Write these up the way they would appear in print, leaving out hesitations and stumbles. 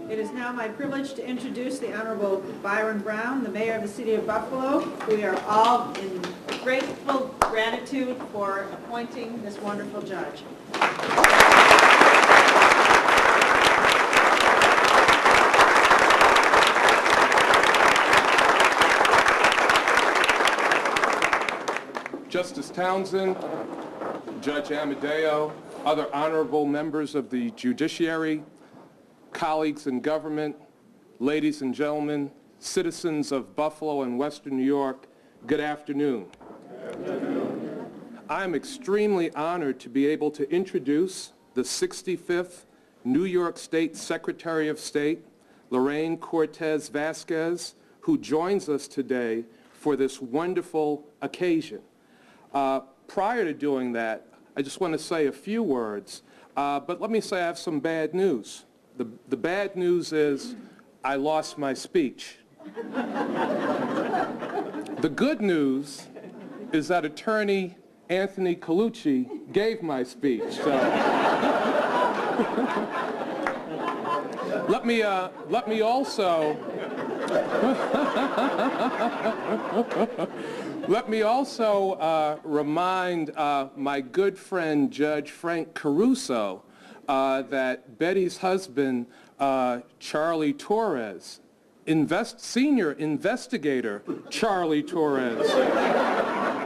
It is now my privilege to introduce the Honorable Byron Brown, the Mayor of the City of Buffalo. We are all in grateful gratitude for appointing this wonderful judge. Justice Townsend, Judge Amadeo, other honorable members of the judiciary, colleagues in government, ladies and gentlemen, citizens of Buffalo and Western New York, good afternoon. Good afternoon. I am extremely honored to be able to introduce the 65th New York State Secretary of State, Lorraine Cortez Vasquez, who joins us today for this wonderful occasion. Prior to doing that, I just want to say a few words, but let me say I have some bad news. The bad news is I lost my speech. The good news is that attorney Anthony Colucci gave my speech. So let me also remind my good friend Judge Frank Caruso that Betty's husband, Charlie Torres, senior investigator Charlie Torres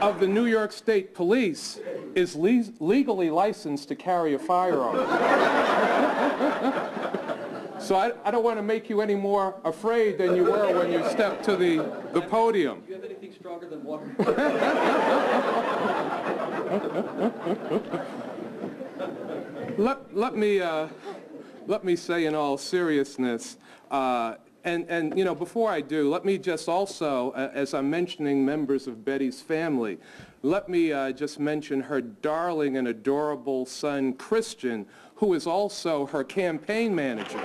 of the New York State Police, is legally licensed to carry a firearm. So I don't want to make you any more afraid than you were when you stepped to the podium. Do you have anything stronger than water? Let me say in all seriousness, and you know, before I do, let me just also, as I'm mentioning members of Betty's family, let me just mention her darling and adorable son, Christian, who is also her campaign manager.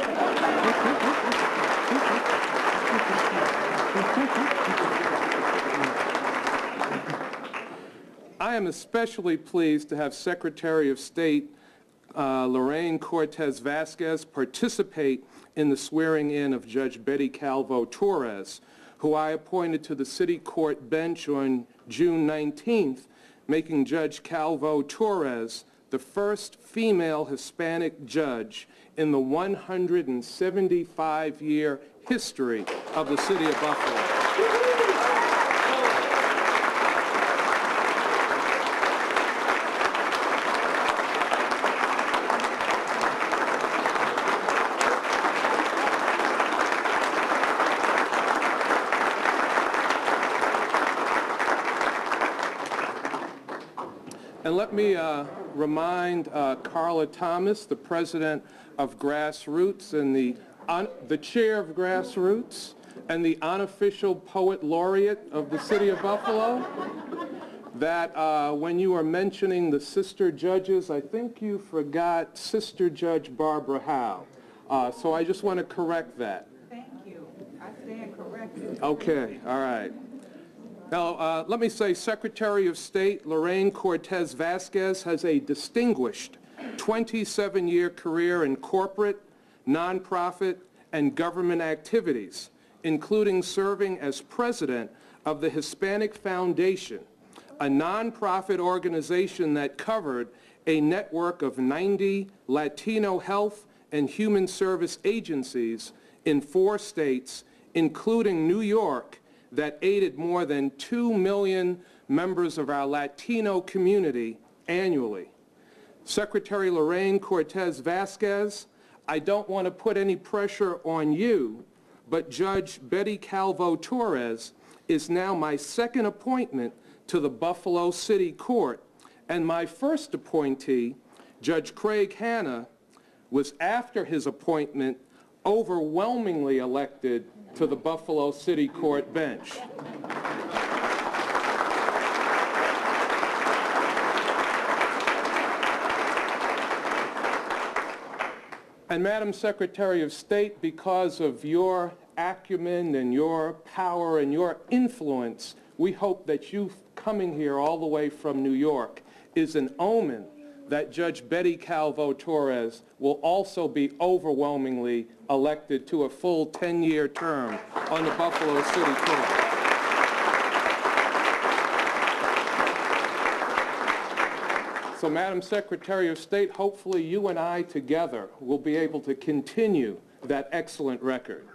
I am especially pleased to have Secretary of State Lorraine Cortez Vasquez participate in the swearing-in of Judge Betty Calvo-Torres, who I appointed to the City Court bench on June 19th, making Judge Calvo-Torres the first female Hispanic judge in the 175-year history of the City of Buffalo. And let me remind Carla Thomas, the president of Grassroots and the chair of Grassroots and the unofficial poet laureate of the City of Buffalo, that when you were mentioning the sister judges, I think you forgot Sister Judge Barbara Howe. So I just want to correct that. Thank you. I stand corrected. Okay, all right. Now, let me say Secretary of State Lorraine Cortez Vasquez has a distinguished 27-year career in corporate, nonprofit, and government activities, including serving as president of the Hispanic Foundation, a nonprofit organization that covered a network of 90 Latino health and human service agencies in 4 states, including New York, that aided more than 2 million members of our Latino community annually. Secretary Lorraine Cortez Vasquez, I don't want to put any pressure on you, but Judge Betty Calvo-Torres is now my second appointment to the Buffalo City Court, and my first appointee, Judge Craig Hanna, was after his appointment overwhelmingly elected to the Buffalo City Court bench. And Madam Secretary of State, because of your acumen and your power and your influence, we hope that you coming here all the way from New York is an omen that Judge Betty Calvo-Torres will also be overwhelmingly elected to a full 10-year term on the Buffalo City Court. So, Madam Secretary of State, hopefully you and I together will be able to continue that excellent record.